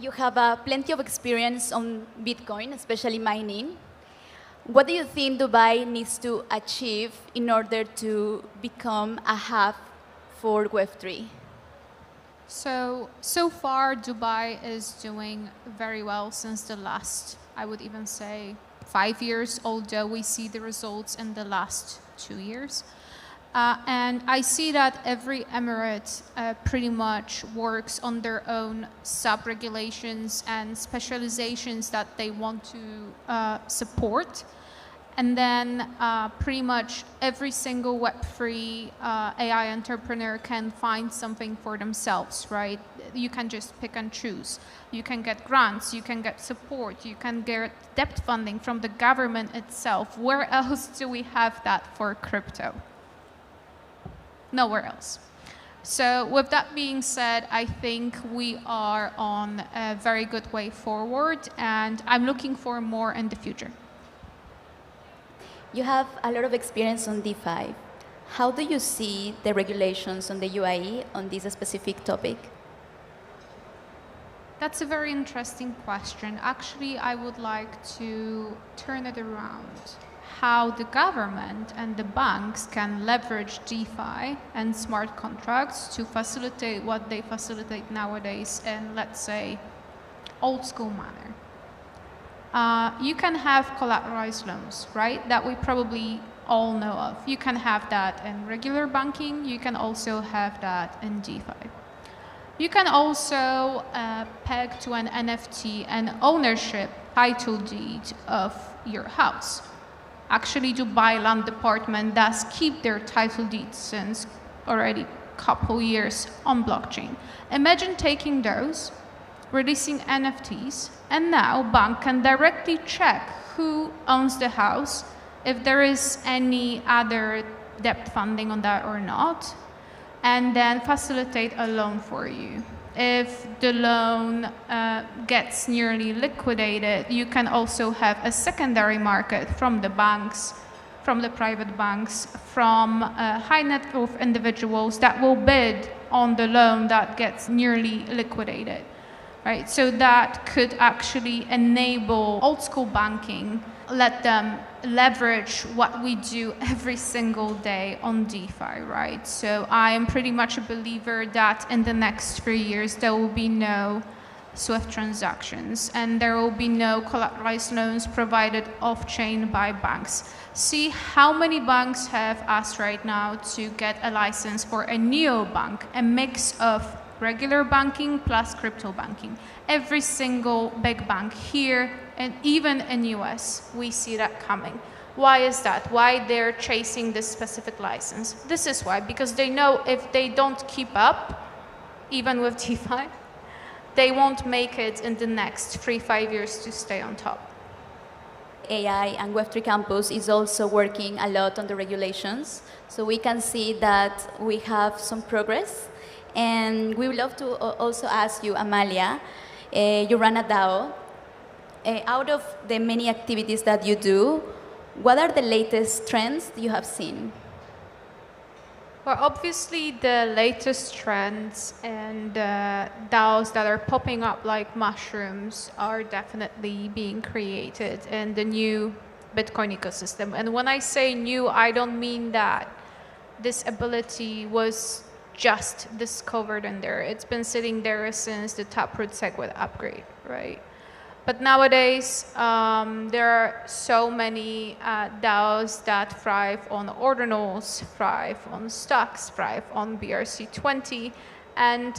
You have plenty of experience on Bitcoin, especially mining. What do you think Dubai needs to achieve in order to become a hub for Web3? So far, Dubai is doing very well since the last, I would even say, 5 years, although we see the results in the last 2 years. And I see that every emirate pretty much works on their own sub-regulations and specializations that they want to support. And then pretty much every single Web3 AI entrepreneur can find something for themselves, right? You can just pick and choose. You can get grants, you can get support, you can get debt funding from the government itself. Where else do we have that for crypto? Nowhere else. So with that being said, I think we are on a very good way forward, and I'm looking for more in the future. You have a lot of experience on DeFi. How do you see the regulations on the UAE on this specific topic? That's a very interesting question. Actually, I would like to turn it around. How the government and the banks can leverage DeFi and smart contracts to facilitate what they facilitate nowadays in, let's say, old school manner. You can have collateralized loans, right? That we probably all know of. You can have that in regular banking. You can also have that in DeFi. You can also peg to an NFT an ownership title deed of your house. Actually, Dubai Land Department does keep their title deeds since already a couple years on blockchain. Imagine taking those, releasing NFTs, and now bank can directly check who owns the house, if there is any other debt funding on that or not, and then facilitate a loan for you. If the loan gets nearly liquidated, you can also have a secondary market from the banks, from the private banks, from high net worth individuals that will bid on the loan that gets nearly liquidated. Right, so that could actually enable old school banking, let them leverage what we do every single day on DeFi, right? So I am pretty much a believer that in the next 3 years, there will be no SWIFT transactions and there will be no collateralized loans provided off-chain by banks. See how many banks have asked right now to get a license for a neobank, a mix of regular banking plus crypto banking. Every single big bank here and even in US, we see that coming. Why is that? Why they're chasing this specific license? This is why, because they know if they don't keep up, even with DeFi, they won't make it in the next 3-5 years to stay on top. AI and Web3 Campus is also working a lot on the regulations. So we can see that we have some progress. And we would love to also ask you, Amalia, you run a DAO. Out of the many activities that you do, what are the latest trends you have seen? Well, obviously the latest trends and DAOs that are popping up like mushrooms are definitely being created in the new Bitcoin ecosystem. And when I say new, I don't mean that this ability was just discovered in there. It's been sitting there since the Taproot SegWit upgrade, right? But nowadays, there are so many DAOs that thrive on ordinals, thrive on stocks, thrive on BRC20. And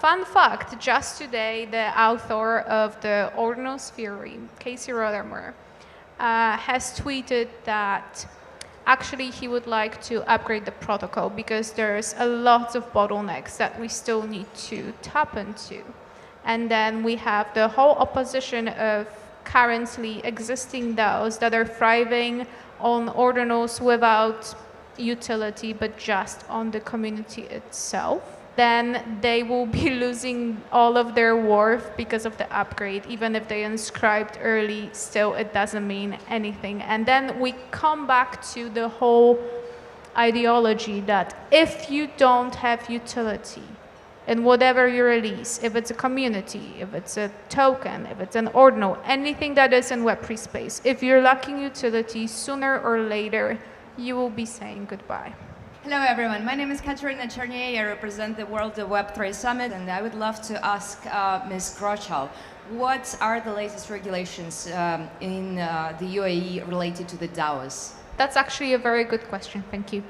fun fact, just today, the author of the ordinals theory, Casey Rodarmor, has tweeted that actually he would like to upgrade the protocol because there's a lot of bottlenecks that we still need to tap into. And then we have the whole opposition of currently existing DAOs that are thriving on ordinals without utility, but just on the community itself. Then they will be losing all of their worth because of the upgrade. Even if they inscribed early, still it doesn't mean anything. And then we come back to the whole ideology that if you don't have utility, in whatever you release, if it's a community, if it's a token, if it's an ordinal, anything that is in Web3 space, if you're lacking utility, sooner or later, you will be saying goodbye. Hello everyone, my name is Katerina Chernier. I represent the World of Web3 Summit, and I would love to ask Ms. Grochal, what are the latest regulations in the UAE related to the DAOs? That's actually a very good question, thank you.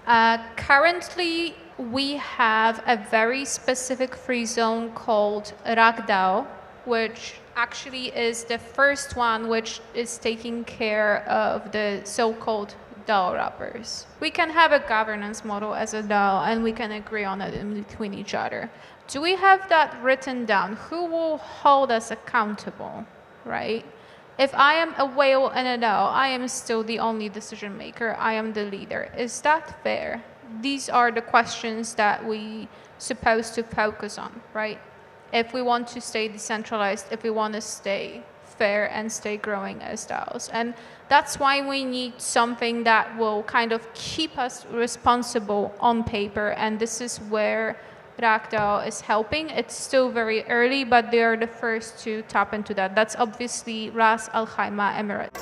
Currently, we have a very specific free zone called RAKDAO, which actually is the first one which is taking care of the so-called DAO wrappers. We can have a governance model as a DAO and we can agree on it in between each other. Do we have that written down? Who will hold us accountable, right? If I am a whale in a DAO, I am still the only decision maker. I am the leader. Is that fair? These are the questions that we supposed to focus on, right? If we want to stay decentralized, if we want to stay fair and stay growing as DAOs. And that's why we need something that will kind of keep us responsible on paper. And this is where RAKDAO is helping. It's still very early, but they are the first to tap into that. That's obviously Ras Al Khaimah Emirates.